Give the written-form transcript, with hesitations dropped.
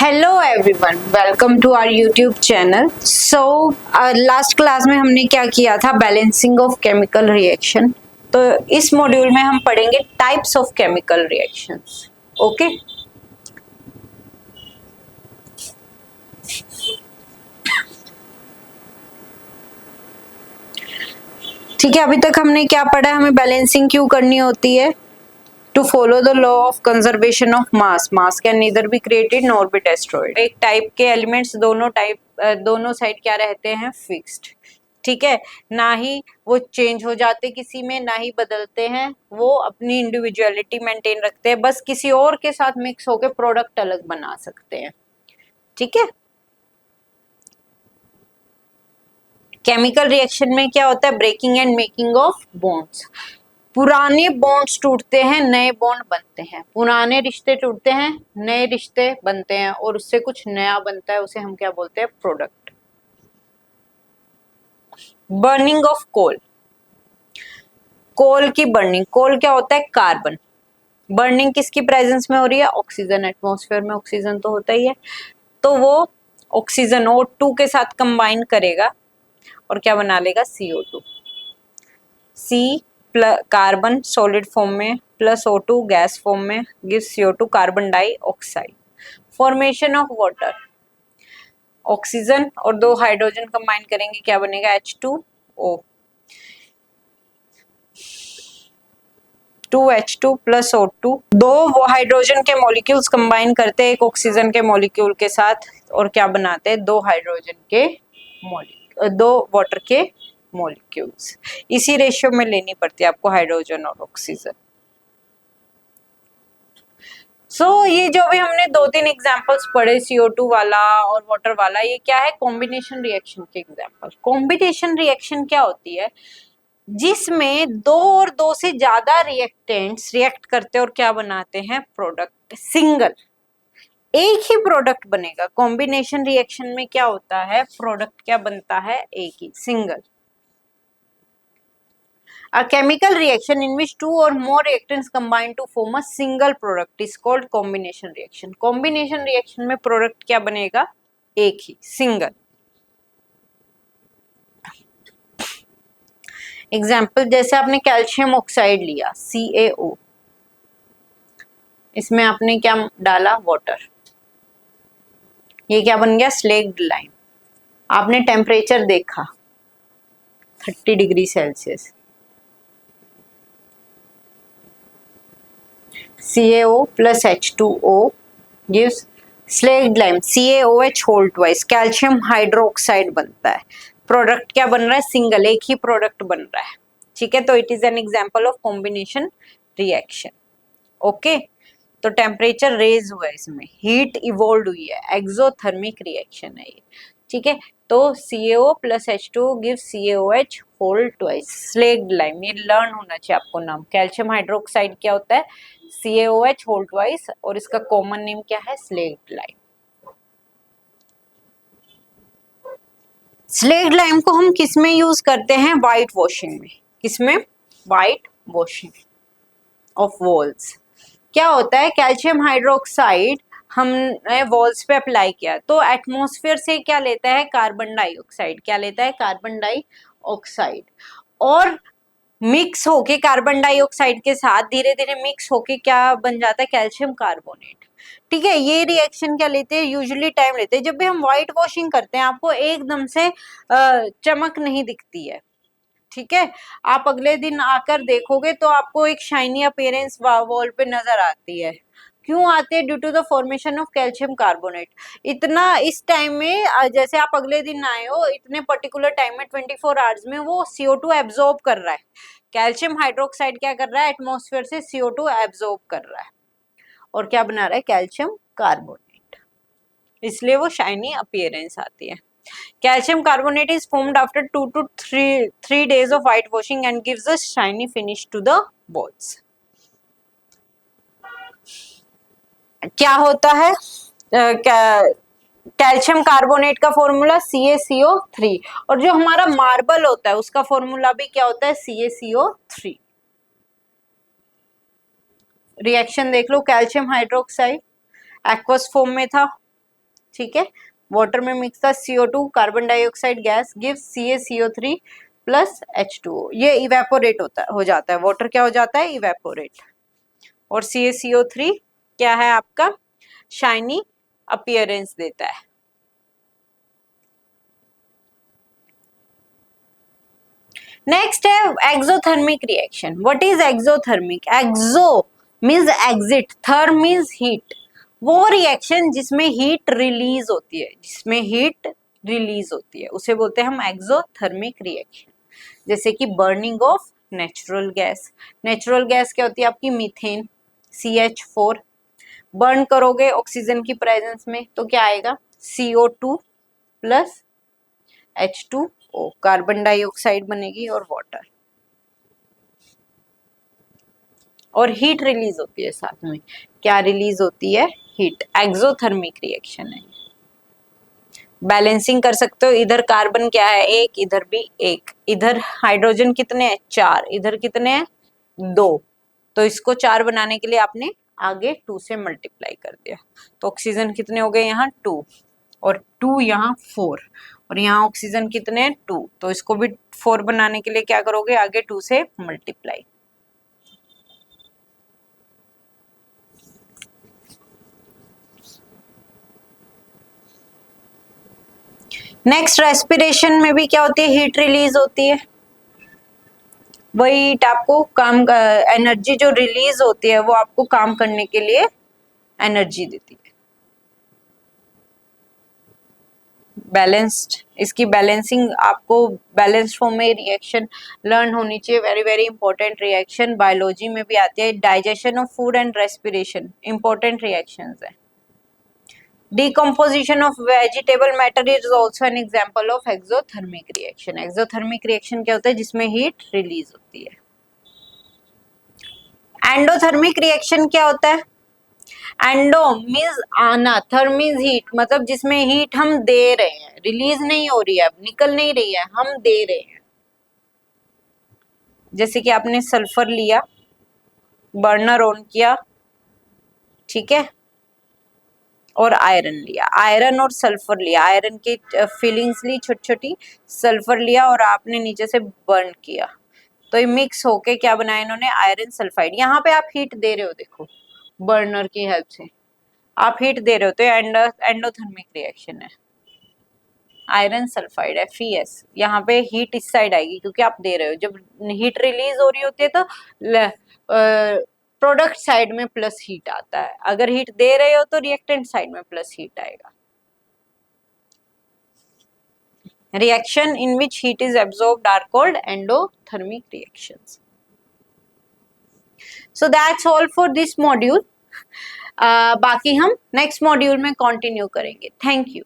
Hello everyone, welcome to our YouTube channel. Last class में हमने क्या किया था, बैलेंसिंग ऑफ केमिकल रिएक्शन। तो इस मॉड्यूल में हम पढ़ेंगे types of chemical reactions. Okay, ठीक है। अभी तक हमने क्या पढ़ा, हमें बैलेंसिंग क्यों करनी होती है? To follow the law of conservation of mass, mass can neither be created nor be destroyed. एक टाइप के एलिमेंट्स दोनों साइड क्या रहते हैं, फिक्स्ड। ठीक है, ना ही वो चेंज हो जाते किसी में, ना ही बदलते हैं, वो अपनी इंडिविजुअलिटी मेंटेन रखते हैं, बस किसी और के साथ मिक्स होकर प्रोडक्ट अलग बना सकते हैं। ठीक है, केमिकल रिएक्शन में क्या होता है, breaking and making of bonds. पुराने बॉन्ड्स टूटते हैं, नए बॉन्ड बनते हैं, पुराने रिश्ते टूटते हैं, नए रिश्ते बनते हैं, और उससे कुछ नया बनता है, उसे हम क्या बोलते हैं, प्रोडक्ट। बर्निंग ऑफ कोल, कोल की बर्निंग, कोल क्या होता है, कार्बन। बर्निंग किसकी प्रेजेंस में हो रही है, ऑक्सीजन। एटमॉस्फेयर में ऑक्सीजन तो होता ही है, तो वो ऑक्सीजन O2 के साथ कंबाइन करेगा और क्या बना लेगा, CO2। सी कार्बन सॉलिड फॉर्म में प्लस O2 गैस फॉर्म में gives CO2 carbon dioxide. Formation of water, oxygen और दो हाइड्रोजन कंबाइन करेंगे, क्या बनेगा, H2O। 2H2 प्लस O2, दो हाइड्रोजन के मॉलिक्यूल्स कंबाइन करते हैं एक ऑक्सीजन के मॉलिक्यूल के साथ, और क्या बनाते हैं, दो हाइड्रोजन के मॉलिक्यूल, दो वाटर के मॉलिक्यूल्स। इसी रेशियो में लेनी पड़ती है आपको हाइड्रोजन और ऑक्सीजन। ये जो भी हमने दो तीन एग्जांपल्स पढ़े, CO2 वाला और वाटर वाला, ये क्या है, कॉम्बिनेशन रिएक्शन के एग्जांपल। कॉम्बिनेशन रिएक्शन क्या होती है, जिसमें दो और दो से ज्यादा रिएक्टेंट्स रिएक्ट करते हैं और क्या बनाते हैं, प्रोडक्ट। सिंगल एक ही प्रोडक्ट बनेगा। कॉम्बिनेशन रिएक्शन में क्या होता है, प्रोडक्ट क्या बनता है, एक ही, single. A chemical reaction in which two or more reactants combine to form a single product is called combination reaction. Combination reaction में product क्या बनेगा, एक ही, सिंगल। एग्जाम्पल, जैसे आपने कैल्शियम ऑक्साइड लिया CaO, इसमें आपने क्या डाला, वाटर, ये क्या बन गया, स्लेक्ड लाइम। आपने टेम्परेचर देखा 30 degree Celsius, CaO plus H2O gives slaked lime, CaOH whole twice, calcium hydroxide बनता है। प्रोडक्ट क्या बन रहा है, सिंगल, एक ही प्रोडक्ट बन रहा है। ठीक है, तो it is an example of combination reaction. Okay, तो टेम्परेचर रेज हुआ है, इसमें हीट इवॉल्व हुई है, एक्सोथर्मिक रिएक्शन है ये। ठीक है, तो CaO plus H2O gives CaOH whole twice, slaked lime. ये लर्न होना चाहिए आपको नाम। कैल्शियम हाइड्रोक्साइड क्या होता है, CaOH whole twice, और इसका कॉमन नेम क्या है, स्लेक्ड लाइम। स्लेक्ड लाइम को हम किस में यूज करते हैं, व्हाइट वॉशिंग में। किसमें, व्हाइट वॉशिंग ऑफ वॉल्स। क्या होता है, कैल्शियम हाइड्रोक्साइड हमने वॉल्स पे अप्लाई किया तो एटमॉस्फेयर से क्या लेता है, कार्बन डाइऑक्साइड। क्या लेता है, कार्बन डाइऑक्साइड, और मिक्स होके कार्बन डाइऑक्साइड के साथ धीरे धीरे मिक्स होके क्या बन जाता है, कैल्शियम कार्बोनेट। ठीक है, ये रिएक्शन क्या लेते हैं, यूजुअली टाइम लेते हैं। जब भी हम व्हाइट वॉशिंग करते हैं, आपको एकदम से चमक नहीं दिखती है। ठीक है, आप अगले दिन आकर देखोगे तो आपको एक शाइनी अपीयरेंस वॉल पे नजर आती है। क्यों आते हैं, due to the formation of calcium carbonate. इतना इस टाइम में जैसे आप अगले दिन आए हो, इतने पर्टिकुलर टाइम में 24 आवर्स में वो CO2 एब्जॉर्ब कर रहा है। कैल्शियम हाइड्रोक्साइड क्या कर रहा है, एटमॉस्फेयर से CO2 एब्जॉर्ब कर रहा है और क्या बना रहा है, कैल्शियम कार्बोनेट। इसलिए वो शाइनी अपीयरेंस आती है। Calcium carbonate is formed after 2 to 3 days of white washing and gives a shiny finish to the balls. क्या होता है, कैल्शियम कार्बोनेट का फॉर्मूला CaCO3, और जो हमारा मार्बल होता है उसका फॉर्मूला भी क्या होता है, CaCO3। रिएक्शन देख लो, कैल्शियम हाइड्रोक्साइड एक्वस फॉर्म में था, ठीक है, वाटर में मिक्स था CO2 carbon dioxide gas gives CaCO3 plus H2O, ये इवेपोरेट हो जाता है, वाटर क्या हो जाता है, इवेपोरेट, और CaCO3 क्या है आपका, शाइनी अपीयरेंस देता है। नेक्स्ट है exothermic reaction. What is exothermic? Exo means exit, therm means heat, वो रिएक्शन जिसमें हीट रिलीज होती है, जिसमें हीट रिलीज होती है उसे बोलते हैं हम एक्सोथर्मिक रिएक्शन। जैसे कि burning of natural gas, natural gas क्या होती है आपकी, मीथेन CH4, बर्न करोगे ऑक्सीजन की प्रेजेंस में तो क्या आएगा, CO2 plus H2O, carbon dioxide बनेगी और वाटर, और हीट रिलीज होती है साथ में, क्या रिलीज होती है, हीट, एक्सोथर्मिक रिएक्शन है। बैलेंसिंग कर सकते हो, इधर कार्बन क्या है, एक, इधर भी एक, इधर हाइड्रोजन कितने हैं, 4, इधर कितने हैं, 2, तो इसको 4 बनाने के लिए आपने आगे 2 से मल्टीप्लाई कर दिया, तो ऑक्सीजन कितने हो गए यहाँ 2, और 2 यहाँ 4, और यहाँ ऑक्सीजन कितने हैं 2, तो इसको भी 4 बनाने के लिए क्या करोगे, आगे 2 से मल्टीप्लाई। नेक्स्ट रेस्पिरेशन में भी क्या होती है, हीट रिलीज होती है, वही हीट आपको काम, एनर्जी जो रिलीज होती है वो आपको काम करने के लिए एनर्जी देती है। बैलेंस्ड, इसकी बैलेंसिंग आपको बैलेंस्ड फॉर्म में रिएक्शन लर्न होनी चाहिए, very very important reaction, biology में भी आती है। Digestion of food and respiration important reactions है। Decomposition of vegetable matter is also an example of exothermic reaction. Exothermic reaction क्या होता है, जिसमें हीट रिलीज होती है। एंडोथर्मिक रिएक्शन क्या होता है, एंडो मीन्स आना, थर्म मीन्स हीट, मतलब जिसमें हीट हम दे रहे हैं, रिलीज नहीं हो रही है, अब निकल नहीं रही है, हम दे रहे हैं। जैसे कि आपने सल्फर लिया, बर्नर ऑन किया, ठीक है, और आयरन लिया, आयरन और सल्फर लिया, आयरन की फीलिंग्स ली छोटी छोटी, सल्फर लिया और आपने नीचे से बर्न किया, तो ये मिक्स होके क्या बनाया इन्होंने, आयरन सल्फाइड। यहाँ पे आप हीट दे रहे हो, देखो बर्नर की हेल्प से आप हीट दे रहे हो, तो एंडोथर्मिक रिएक्शन है। आयरन सल्फाइड FeS, यहाँ पे हीट इस साइड आएगी क्योंकि आप दे रहे हो, जब हीट रिलीज हो रही होती है तो प्रोडक्ट साइड में प्लस हीट आता है, अगर हीट दे रहे हो तो रिएक्टेंट साइड में प्लस हीट आएगा। Reaction in which heat is absorbed are called endothermic reactions. So that's all for this module, बाकी हम नेक्स्ट मॉड्यूल में कंटिन्यू करेंगे। Thank you.